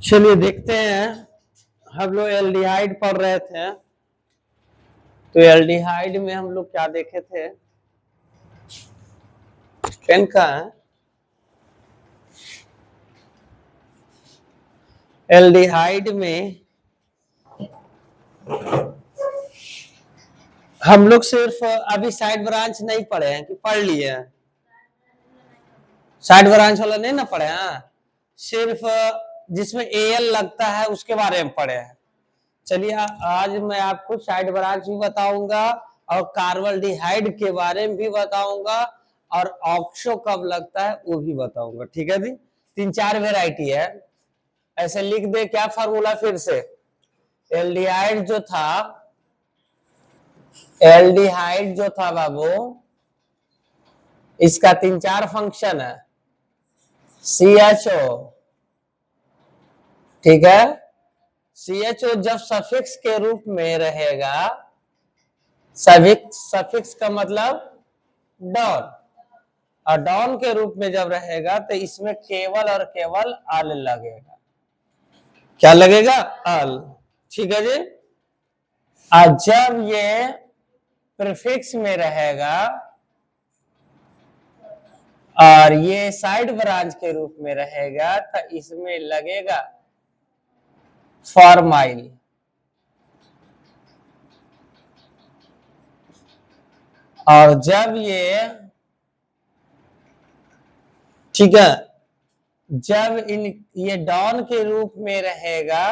चलिए देखते हैं। हम लोग एल्डिहाइड पढ़ रहे थे, तो एल्डिहाइड में हम लोग क्या देखे थे? पेन का है। एल्डिहाइड में हम लोग सिर्फ अभी साइड ब्रांच नहीं पढ़े हैं कि पढ़ लिए हैं? साइड ब्रांच वाला नहीं ना पढ़े हैं, सिर्फ जिसमें एल लगता है उसके बारे में पढ़े हैं। चलिए आज मैं आपको साइड ब्रांच भी बताऊंगा और कार्बल्डिहाइड के बारे में भी बताऊंगा और ऑक्सो कब लगता है वो भी बताऊंगा। ठीक है जी। 3-4 वेराइटी है। ऐसे लिख दे क्या फार्मूला फिर से। एल्डिहाइड जो था बाबू, इसका 3-4 फंक्शन है। CHO, ठीक है। CHO जब सफिक्स के रूप में रहेगा, सफिक्स का मतलब डॉन, और डॉन के रूप में जब रहेगा तो इसमें केवल और केवल अल लगेगा। क्या लगेगा? अल। ठीक है जी। और जब ये प्रीफिक्स में रहेगा और ये साइड ब्रांच के रूप में रहेगा तो इसमें लगेगा फॉर्माइल। और जब ये, ठीक है, जब ये डॉन के रूप में रहेगा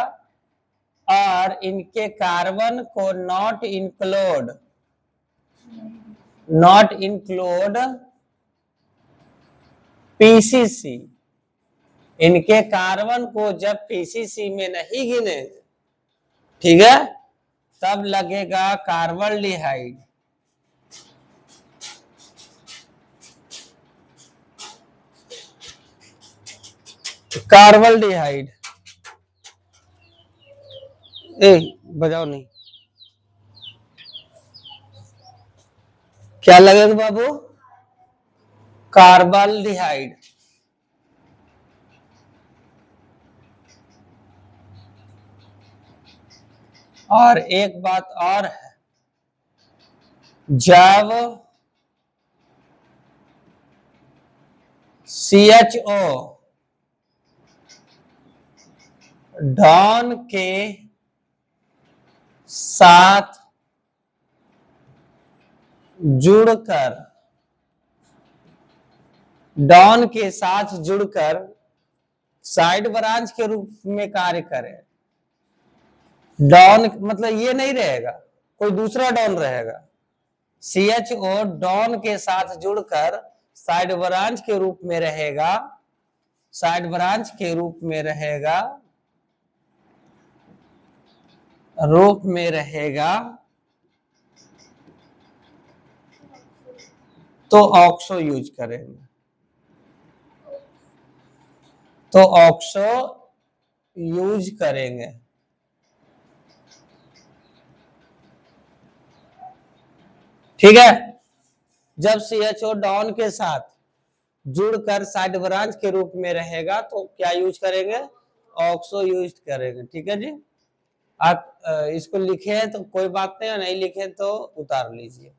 और इनके कार्बन को नॉट इंक्लूड पीसीसी, इनके कार्बन को जब पीसीसी में नहीं गिने, ठीक है, तब लगेगा कार्बल्डिहाइड। कार्बल्डिहाइड बजाओ नहीं। क्या लगेगा बाबू? कार्बल्डिहाइड। और एक बात और है, जब CHO डॉन के साथ जुड़कर साइड ब्रांच के रूप में कार्य करे। डॉन मतलब ये नहीं रहेगा, कोई दूसरा डॉन रहेगा। CHO डॉन के साथ जुड़कर साइड ब्रांच के रूप में रहेगा, तो ऑक्सो यूज करेंगे। ठीक है। जब CHO डॉन के साथ जुड़कर साइड ब्रांच के रूप में रहेगा तो क्या यूज करेंगे? ऑक्सो यूज करेंगे। ठीक है जी। आप इसको लिखे तो कोई बात नहीं, और नहीं लिखे तो उतार लीजिए।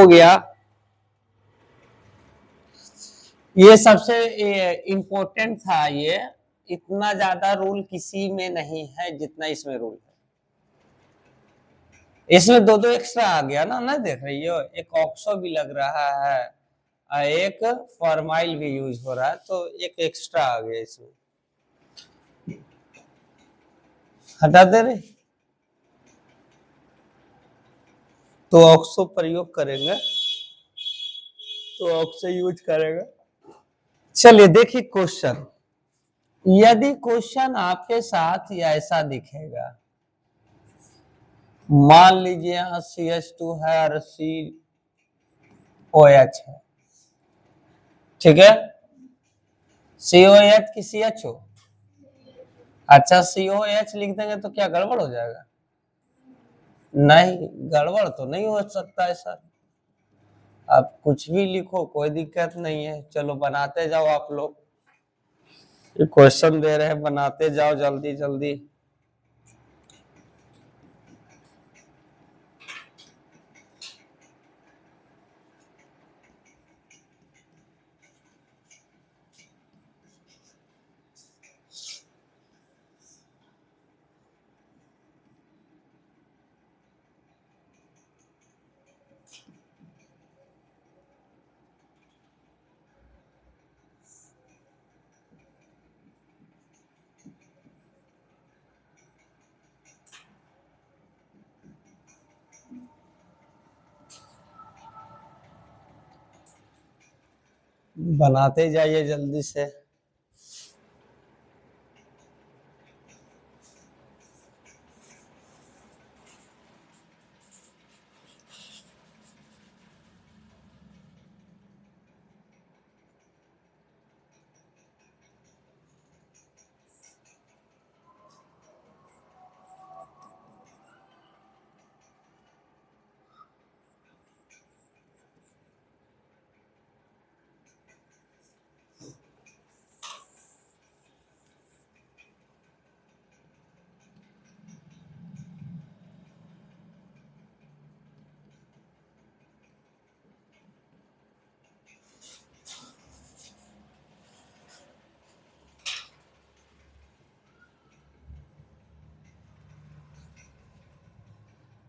हो गया। ये सबसे इम्पोर्टेंट था। ये इतना ज्यादा रूल किसी में नहीं है जितना इसमें रूल है। इसमें दो दो एक्स्ट्रा आ गया ना, ना देख रही हो, एक ऑक्सो भी लग रहा है और एक फॉर्माइल भी यूज हो रहा है, तो एक एक्स्ट्रा आ गया इसमें। हटा दे रहे, तो ऑक्सो प्रयोग करेंगे, तो ऑक्सो यूज करेंगे। चलिए देखिए क्वेश्चन। यदि क्वेश्चन आपके साथ ऐसा दिखेगा, मान लीजिए यहाँ CH2 है और COH है, ठीक है, COH की CH हो, अच्छा COH लिख देंगे तो क्या गड़बड़ हो जाएगा? नहीं, गड़बड़ तो नहीं हो सकता है सर। आप कुछ भी लिखो, कोई दिक्कत नहीं है। चलो बनाते जाओ आप लोग, ये क्वेश्चन दे रहे हैं, बनाते जाओ जल्दी जल्दी। बनाते जाइए जल्दी से।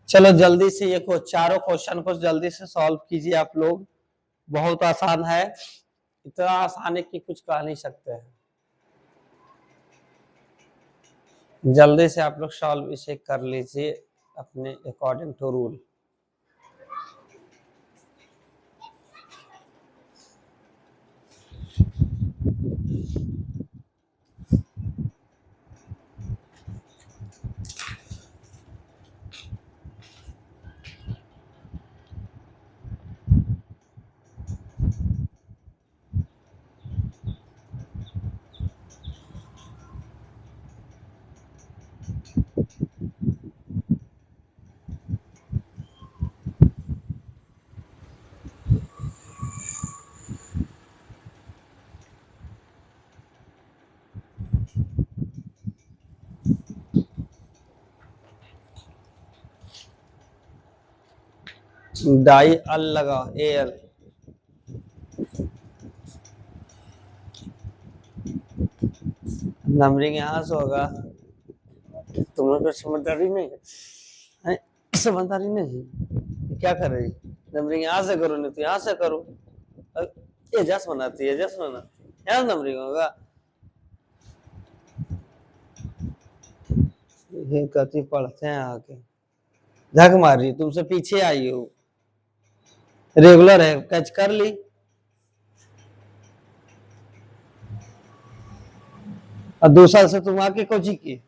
चलो जल्दी से ये चारों क्वेश्चन को जल्दी से सॉल्व कीजिए आप लोग, बहुत आसान है, इतना आसान है कि कुछ कह नहीं सकते हैं। जल्दी से आप लोग सॉल्व इसे कर लीजिए अपने अकॉर्डिंग टू रूल। डाई अल लगा, AL, नंबरिंग यहाँ से होगा। तुम लोग को समझदारी नहीं है, समझदारी नहीं है, क्या कर रही? नंबरिंग यहाँ से करो, नहीं तो यहाँ से करो। ये जस बनाती है, जस बना, यहाँ नंबरिंग होगा। ये कति पढ़ते हैं आके, झक मार रही, तुमसे पीछे आई हो, रेगुलर है, कैच कर ली। और 2 साल से तुम आके कोची की।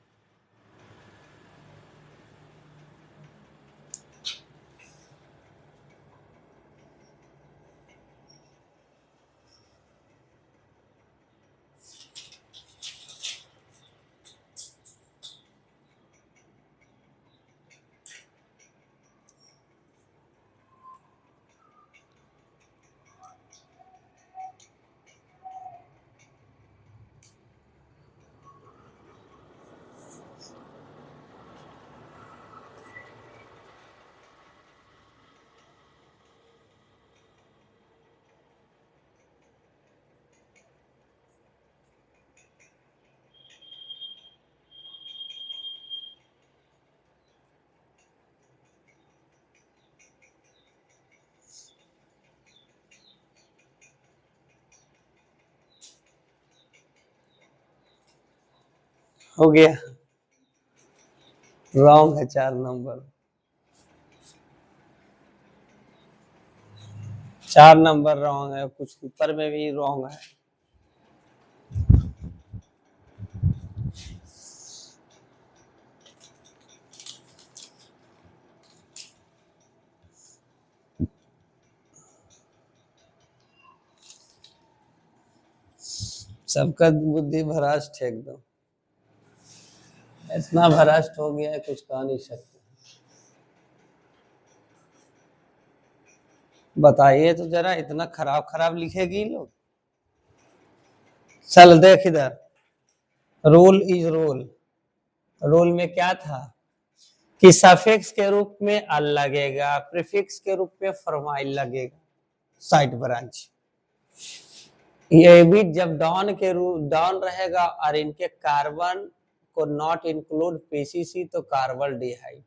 हो गया, रॉन्ग है 4 नंबर। 4 नंबर रॉन्ग है, कुछ ऊपर में भी रॉन्ग है। सबका बुद्धि भ्रष्ट है एकदम, इतना भ्रष्ट हो गया है कुछ कह नहीं सकते। बताइए तो जरा, इतना खराब खराब लिखेगी लोग। चल देख इधर, रूल इज रूल। रूल में क्या था कि सफिक्स के रूप में अल लगेगा, प्रीफिक्स के रूप में फॉर्माइल लगेगा, साइड ब्रांच। ये भी जब डॉन के रूप डॉन रहेगा और इनके कार्बन को नॉट इंक्लूड पीसीसी तो कार्बल्डिहाइड।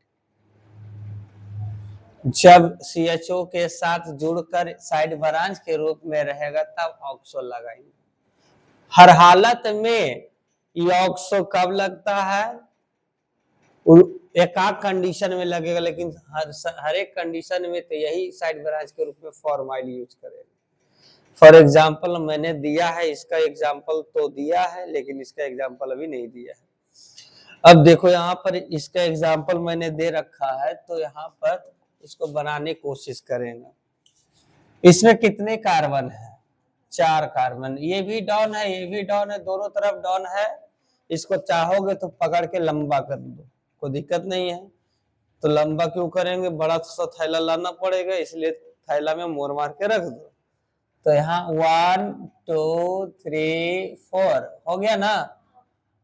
जब CHO के साथ जुड़कर साइड ब्रांच के रूप में रहेगा तब ऑक्सो लगाएंगे। हर हालत में ये ऑक्सो कब लगता है, एक आध कंडीशन में लगेगा, लेकिन हर एक कंडीशन में तो यही साइड ब्रांच के रूप में फॉर्माइल यूज करेगा। फॉर एग्जाम्पल मैंने दिया है, इसका एग्जाम्पल तो दिया है लेकिन इसका एग्जाम्पल अभी नहीं दिया है। अब देखो यहाँ पर इसका एग्जाम्पल मैंने दे रखा है, तो यहाँ पर इसको बनाने की कोशिश करेंगे। इसमें कितने कार्बन है, 4 कार्बन। ये भी डॉन है, ये भी डॉन है, दोनों तरफ डॉन है। इसको चाहोगे तो पकड़ के लंबा कर दो, कोई दिक्कत नहीं है। तो लंबा क्यों करेंगे, बड़ा सा थैला लाना पड़ेगा, इसलिए थैला में मोड़ मार के रख दो। तो यहाँ 1 2 3 4 हो गया ना।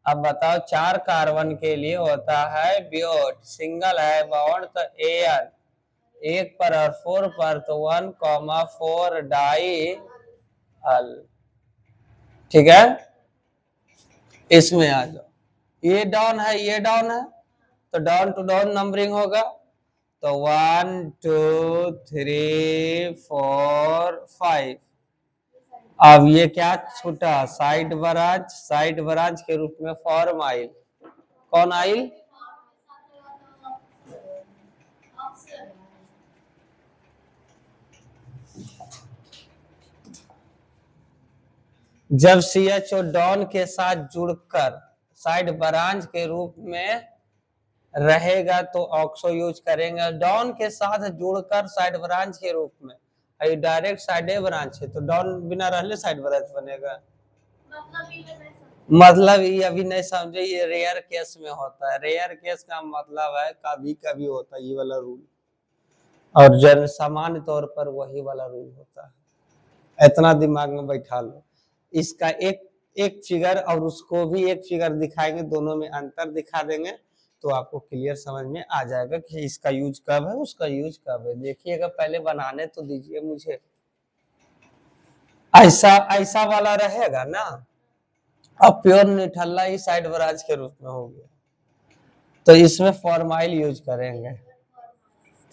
अब बताओ 4 कार्बन के लिए होता है ब्यूट, सिंगल है बॉन्ड तो एन 1 पर और 4 पर तो 1,4 डाई अल। ठीक है, इसमें आ जाओ, ये डाउन है ये डाउन है तो डाउन टू डाउन नंबरिंग होगा। तो 1 2 3 4 5। अब ये क्या छूटा, साइड ब्रांच, साइड ब्रांच के रूप में फॉर्माइल। कौन आइल, जब CHO डॉन के साथ जुड़कर साइड ब्रांच के रूप में रहेगा तो ऑक्सो यूज करेंगे। डॉन के साथ जुड़कर साइड ब्रांच के रूप में, ये डायरेक्ट साइड ब्रांच है तो डॉन बिना रहले साइड ब्रांच बनेगा। मतलब ये अभी नहीं समझे, ये रेयर केस में होता है। रेयर केस का मतलब है कभी कभी होता है ये वाला रूल, और जन सामान्य तौर पर वही वाला रूल होता है। इतना दिमाग में बैठा लो। इसका एक फिगर और उसको भी एक फिगर दिखाएंगे, दोनों में अंतर दिखा देंगे तो आपको क्लियर समझ में आ जाएगा कि इसका यूज कब है उसका यूज कब है। देखिएगा, पहले बनाने तो दीजिए मुझे। ऐसा वाला रहेगा ना, अब प्योर निठल्ला ही साइड ब्रांच के रूप में हो गया, तो इसमें फॉर्माइल यूज करेंगे,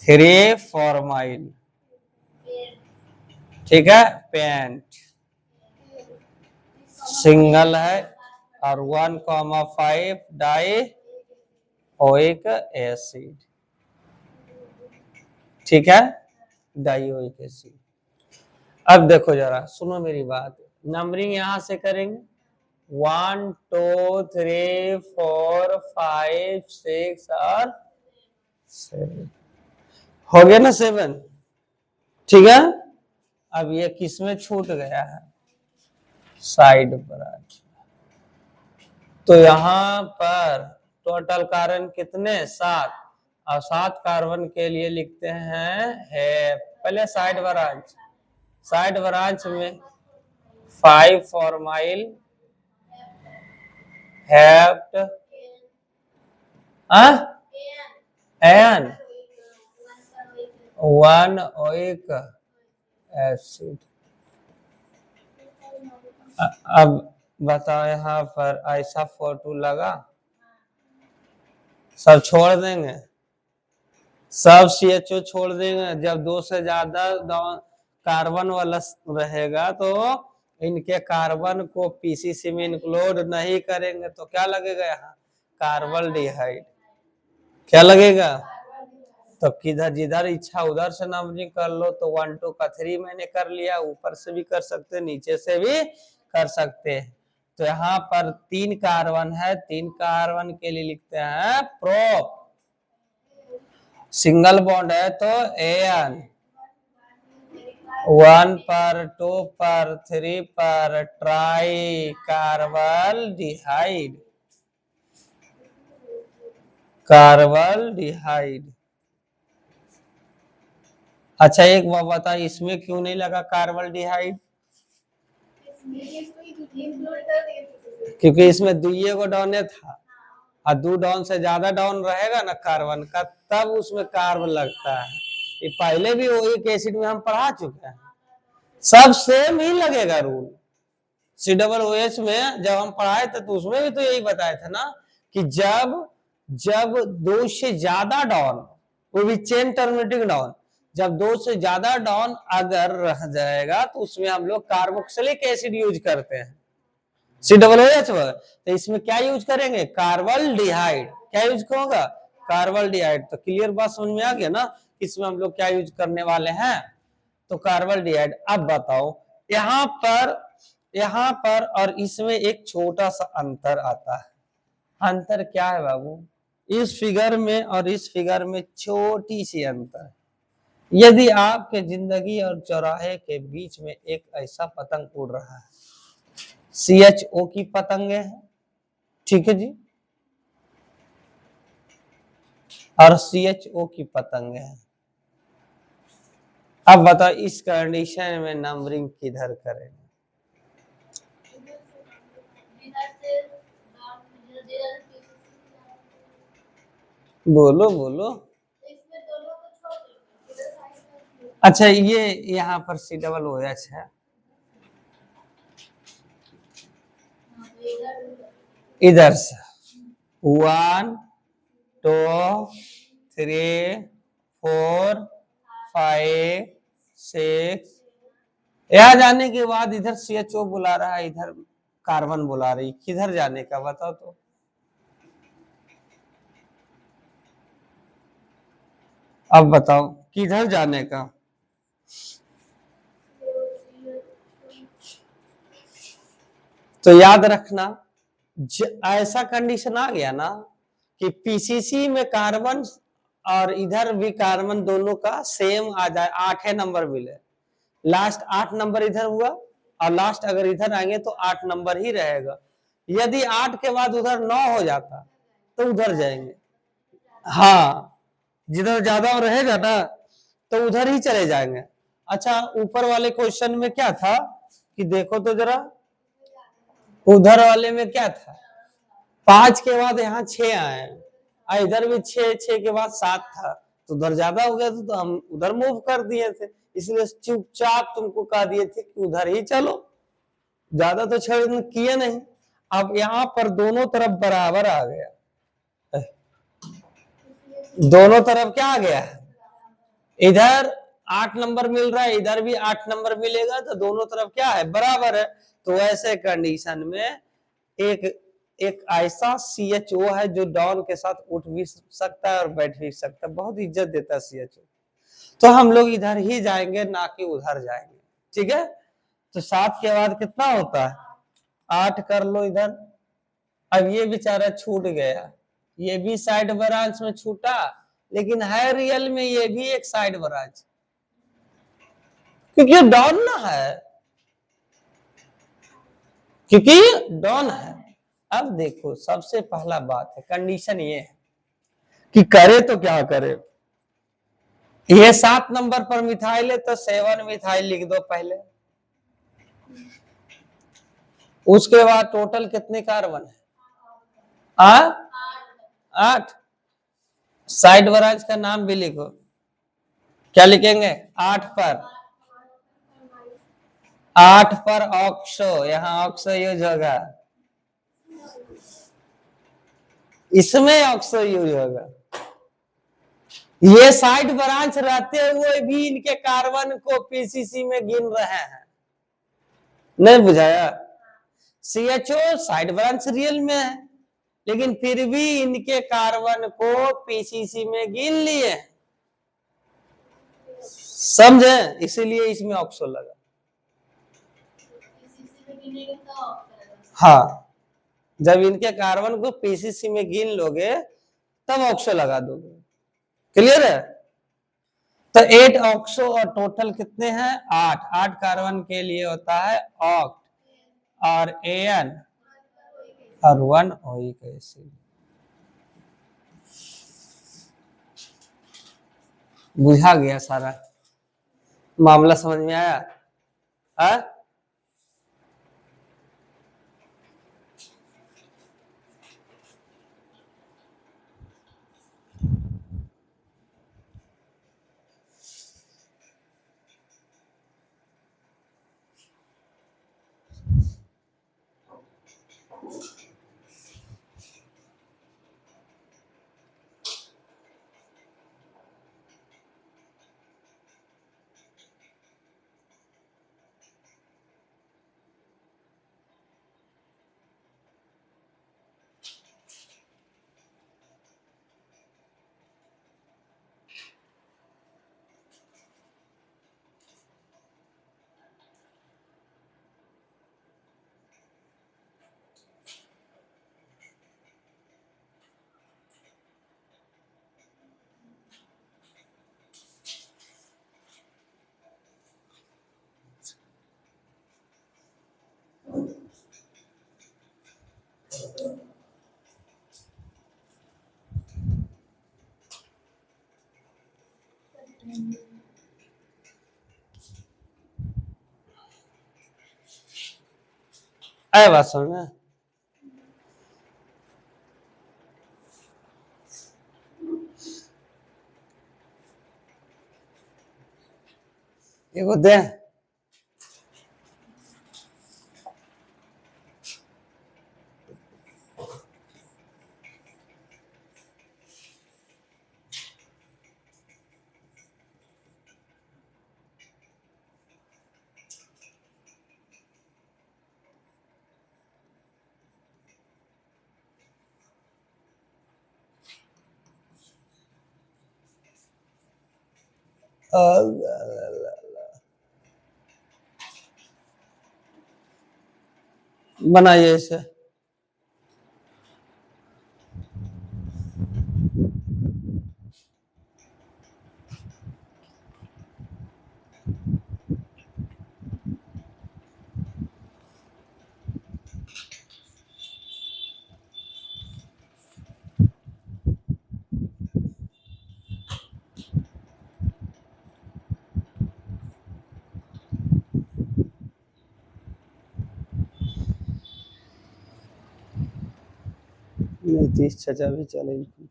3 फॉर्माइल। ठीक है, पेंट सिंगल है और 1,5 डाइओइक एसिड। ठीक है, डाइओइक एसिड। अब देखो जरा, सुनो मेरी बात, नंबरिंग यहां से करेंगे 1 2 3 4 5 6 और 7 हो गया ना, 7। ठीक है, अब ये किसमें छूट गया है, साइड ब्रांच। तो यहाँ पर टोटल कार्बन कितने, 7, और 7 कार्बन के लिए लिखते हैं है पहले साइड ब्रांच। साइड ब्रांच में 5 फॉर्माइल हेप्ट एन 1,ओइक एसिड। अब बताओ यहाँ पर ऐसा फोटो लगा, सब छोड़ देंगे, सब CHO छोड़ देंगे। जब 2 से ज्यादा कार्बन वाला रहेगा तो इनके कार्बन को पीसीसी में इंक्लूड नहीं करेंगे तो क्या लगेगा यहाँ, कार्बल्डिहाइड। क्या लगेगा? तो किधर जिधर इच्छा उधर से नंबरिंग कर लो। तो 1 2 का 3 मैंने कर लिया, ऊपर से भी कर सकते, नीचे से भी कर सकते हैं। तो यहाँ पर 3 कार्बन है, 3 कार्बन के लिए लिखते हैं प्रोप। सिंगल बॉन्ड है तो एन, 1 पर 2 पर 3 पर ट्राई कार्बल्डिहाइड, कार्बल्डिहाइड। अच्छा एक बात बता, इसमें क्यों नहीं लगा कार्बल्डिहाइड? क्योंकि इसमें दुइये को डॉन था, और 2 डॉन से ज्यादा डॉन रहेगा ना कार्बन का, तब उसमें कार्ब लगता है। ये पहले भी एक एसिड में हम पढ़ा चुके हैं, सब सेम ही लगेगा रूल। COOH में जब हम पढ़ाए थे तो उसमें भी तो यही बताया था ना कि जब 2 से ज्यादा डॉन, वो भी चेन टर्मिनेटिंग डॉन, जब 2 से ज्यादा डॉन अगर रह जाएगा तो उसमें हम लोग कार्बोक्सिलिक एसिड यूज करते हैं, COOH। तो इसमें क्या यूज करेंगे? कार्बल्डिहाइड। क्या यूज होगा? कार्बल्डिहाइड। तो क्लियर बात समझ में आ गया ना, इसमें हम लोग क्या यूज करने वाले हैं? तो कार्बल्डिहाइड। अब बताओ यहाँ पर और इसमें एक छोटा सा अंतर आता है। अंतर क्या है बाबू? इस फिगर में और इस फिगर में छोटी सी अंतर है। यदि आपके जिंदगी और चौराहे के बीच में एक ऐसा पतंग उड़ रहा है, CHO की पतंगे हैं, ठीक है जी, और CHO की पतंगे हैं। अब बताओ इस कंडीशन में नंबरिंग किधर करेंगे? बोलो बोलो। अच्छा ये यहाँ पर COOH है, इधर से 1 2 3 4 5 6। यहाँ जाने के बाद इधर CHO बुला रहा है, इधर कार्बन बुला रही, किधर जाने का बताओ तो? अब बताओ किधर जाने का? तो याद रखना, ऐसा कंडीशन आ गया ना कि PCC में कार्बन और इधर भी कार्बन दोनों का सेम आ जाए, 8 नंबर मिले, लास्ट 8 नंबर इधर हुआ और लास्ट अगर इधर आएंगे तो 8 नंबर ही रहेगा। यदि 8 के बाद उधर 9 हो जाता तो उधर जाएंगे। हाँ, जिधर ज्यादा रहेगा ना तो उधर ही चले जाएंगे। अच्छा ऊपर वाले क्वेश्चन में क्या था कि देखो तो जरा, उधर वाले में क्या था? 5 के बाद यहाँ 6 आए, इधर भी 6, 6 के बाद 7 था, तो उधर ज्यादा हो गया था तो हम उधर मूव कर दिए थे, इसलिए चुपचाप तुमको कह दिए थे कि उधर ही चलो, ज्यादा तो छेड़ किए नहीं। अब यहाँ पर दोनों तरफ बराबर आ गया, दोनों तरफ क्या आ गया? इधर 8 नंबर मिल रहा है, इधर भी 8 नंबर मिलेगा, तो दोनों तरफ क्या है? बराबर है। तो ऐसे कंडीशन में एक ऐसा CHO है जो डॉन के साथ उठ भी सकता है और बैठ भी सकता है, बहुत इज्जत देता है CHO। तो हम लोग इधर ही जाएंगे ना कि उधर जाएंगे, ठीक है? तो 7 के बाद कितना होता है? 8 कर लो इधर। अब ये बेचारा छूट गया, ये भी साइड ब्रांच में छूटा, लेकिन है रियल में ये भी एक साइड ब्रांच, क्योंकि डॉन ना है, क्योंकि डॉन है। अब देखो सबसे पहला बात है, कंडीशन ये है कि करे तो क्या करे। ये 7 नंबर पर मिथाइल है तो 7 मिथाइल लिख दो पहले, उसके बाद टोटल कितने कार्बन है? 8। साइड ब्रांच का नाम भी लिखो, क्या लिखेंगे? 8 पर ऑक्सो, यहाँ ऑक्सो यूज होगा, इसमें ऑक्सो यूज होगा। ये साइड ब्रांच रहते हुए भी इनके कार्बन को PCC में गिन रहे हैं, नहीं बुझाया? CHO साइड ब्रांच रियल में है, लेकिन फिर भी इनके कार्बन को पीसीसी में गिन लिए, समझे, इसीलिए इसमें ऑक्सो लगा। हाँ, जब इनके कार्बन को पीसीसी में गिन लोगे तब ऑक्सो लगा दोगे। क्लियर है? तो 8 ऑक्सो और टोटल कितने हैं? 8। 8 कार्बन के लिए होता है ऑक्ट और एन और 1 ओइक एसिड। बुझा गया सारा मामला, समझ में आया? है? आया बात समझ में? एगो दे बनाइए इसे। नीतीश चाचा भी चलेगी।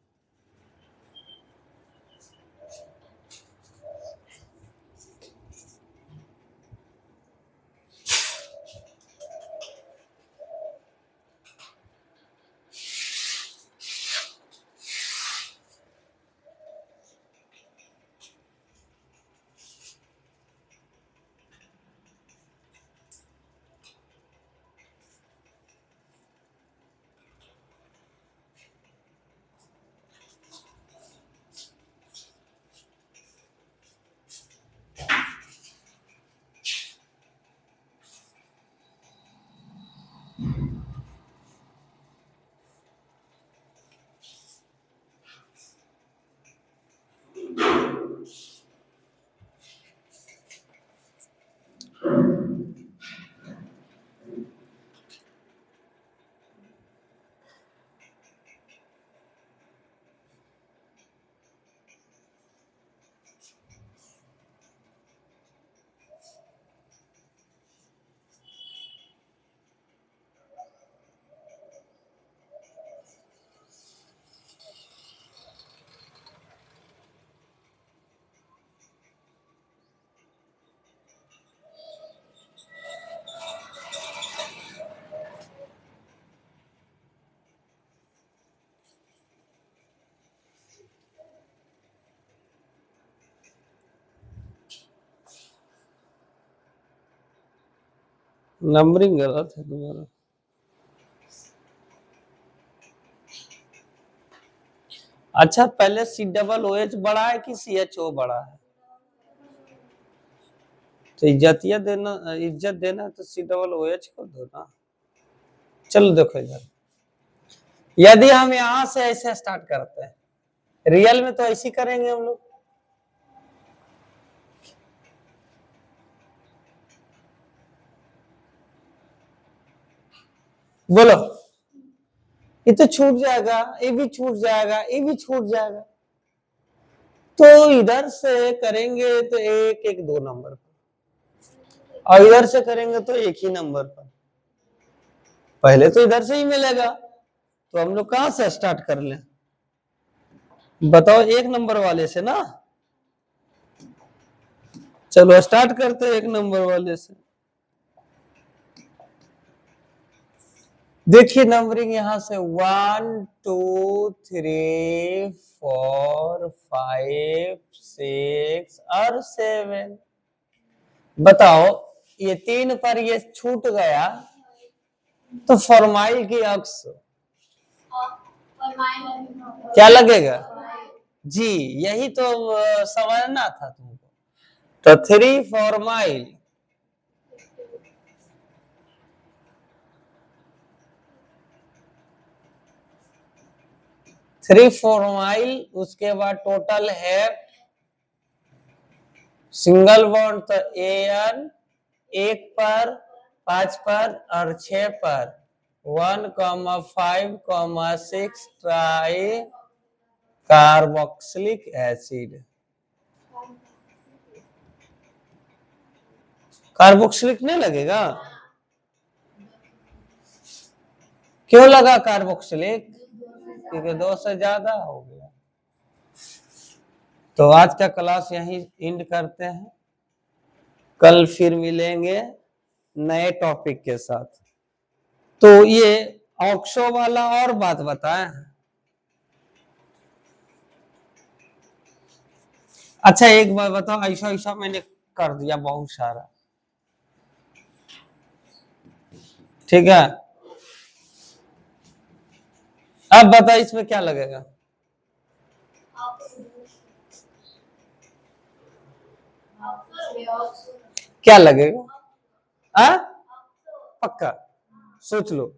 नंबरिंग गलत है तुम्हारा। अच्छा पहले COOH बड़ा है कि CHO बड़ा है? तो इज्जत देना है तो COOH को दो ना। चलो देखो इधर, यदि हम यहां से ऐसे स्टार्ट करते हैं, रियल में तो ऐसे करेंगे हम लोग। बोलो, ये तो छूट जाएगा, ये भी छूट जाएगा, ये भी छूट जाएगा। तो इधर से करेंगे तो एक एक 2 नंबर पर, और इधर से करेंगे तो एक ही नंबर पर। पहले तो इधर से ही मिलेगा, तो हम लोग कहां से स्टार्ट कर लें? बताओ, 1 नंबर वाले से ना। चलो स्टार्ट करते हैं 1 नंबर वाले से। देखिए नंबरिंग यहां से 1 2 3 4 5 6 और 7। बताओ, ये 3 पर ये छूट गया तो फॉर्माइल की अक्स क्या लगेगा? जी, यही तो समझना था तुमको। तो 3 फॉर्माइल, उसके बाद टोटल है सिंगल बॉन्ड तो AN 1 पर, 5 पर और 6 पर 1,5,6 ट्राई कार्बोक्सिलिक एसिड। कार्बोक्सिलिक नहीं लगेगा? क्यों लगा कार्बोक्सिलिक? क्योंकि 2 से ज्यादा हो गया। तो आज का क्लास यहीं एंड करते हैं, कल फिर मिलेंगे नए टॉपिक के साथ। तो ये ऑक्सो वाला और बात बताएं। अच्छा एक बात बताओ, ऐसा ऐसा मैंने कर दिया बहुत सारा, ठीक है? अब बता इसमें क्या लगेगा? क्या लगेगा? आ? पक्का सोच लो,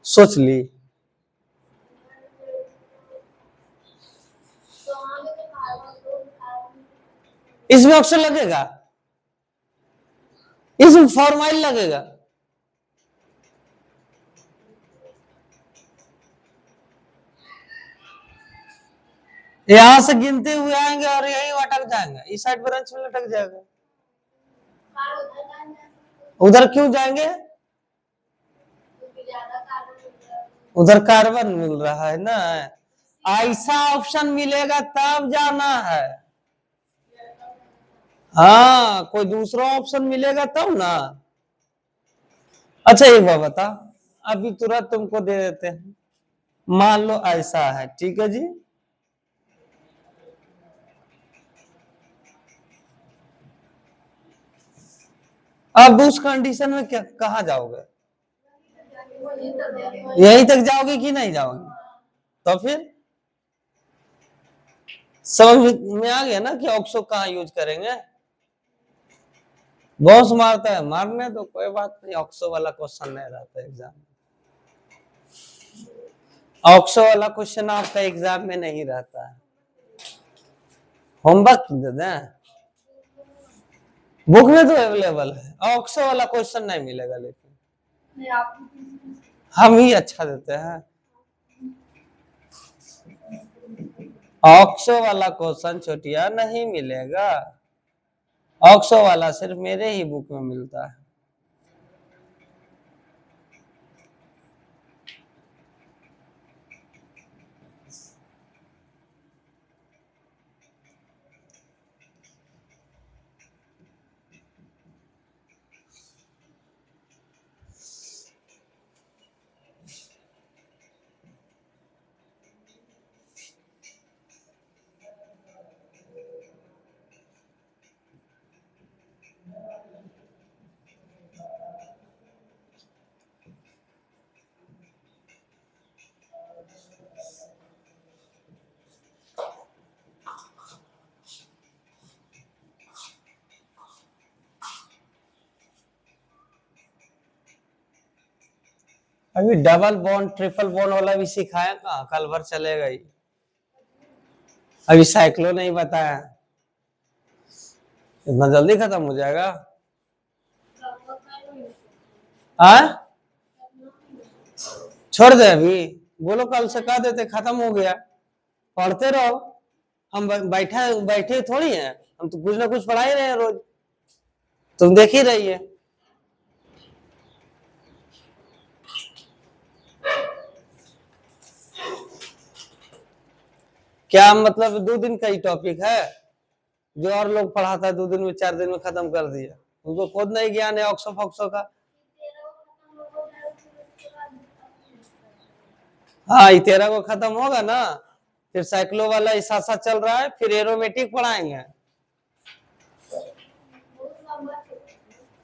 सोच ली। इसमें ऑक्सीजन लगेगा, इसमें फॉर्माइल लगेगा। यहां से गिनते हुए आएंगे और यही अटक जाएंगे, इस साइड ब्रांच में अटक जाएगा। उधर क्यों जाएंगे? उधर कार्बन मिल रहा है ना, ऐसा ऑप्शन मिलेगा तब जाना है। हाँ, कोई दूसरा ऑप्शन मिलेगा तब ना। अच्छा एक बात बता, अभी तुरंत तुमको दे देते हैं, मान लो ऐसा है, ठीक है जी। अब उस कंडीशन में क्या कहा जाओगे? यहीं तक जाओगे कि नहीं जाओगे? तो फिर समझ में आ गया ना कि ऑक्सो कहाँ यूज करेंगे। बॉस मारता है, मारने तो कोई बात नहीं, ऑक्सो वाला क्वेश्चन नहीं रहता एग्जाम में। ऑक्सो वाला क्वेश्चन आपका एग्जाम में नहीं रहता है। होमवर्क दे दें, बुक में तो अवेलेबल है, ऑक्सो वाला क्वेश्चन नहीं मिलेगा, लेकिन हम ही अच्छा देते हैं। ऑक्सो वाला क्वेश्चन छोटिया नहीं मिलेगा, ऑक्सो वाला सिर्फ मेरे ही बुक में मिलता है। अभी डबल बॉन्ड ट्रिपल बॉन्ड वाला भी सिखाया, कहाँ कल भर चलेगा ही। अभी साइक्लो नहीं बताया, इतना जल्दी खत्म हो जाएगा। छोड़ दे अभी, बोलो कल से कह देते खत्म हो गया, पढ़ते रहो। हम बैठे थोड़ी हैं, हम तो कुछ ना कुछ पढ़ा ही रहे हैं रोज, तुम देख ही रही है। क्या मतलब 2 दिन का ही टॉपिक है, जो और लोग पढ़ाता है 2 दिन में 4 दिन में खत्म कर दिया, उनको खुद नहीं ज्ञान है ऑक्सो फॉक्सो का। हाँ 13 को खत्म होगा ना, फिर साइक्लो वाला साथ साथ चल रहा है, फिर एरोमेटिक पढ़ाएंगे।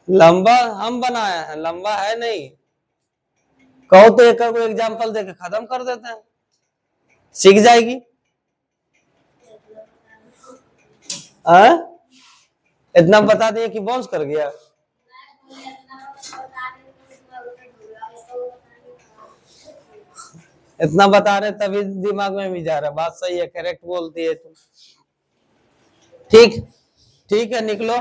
लंबा हम बनाया है, लंबा है नहीं, कहो तो एक को एग्जाम्पल देके खत्म कर देते हैं, सीख जाएगी। इतना बता दिए कि बाउंस कर गया। इतना बता रहे तभी दिमाग में भी जा रहा, बात सही है, करेक्ट बोलती है तुम। ठीक, ठीक है, निकलो।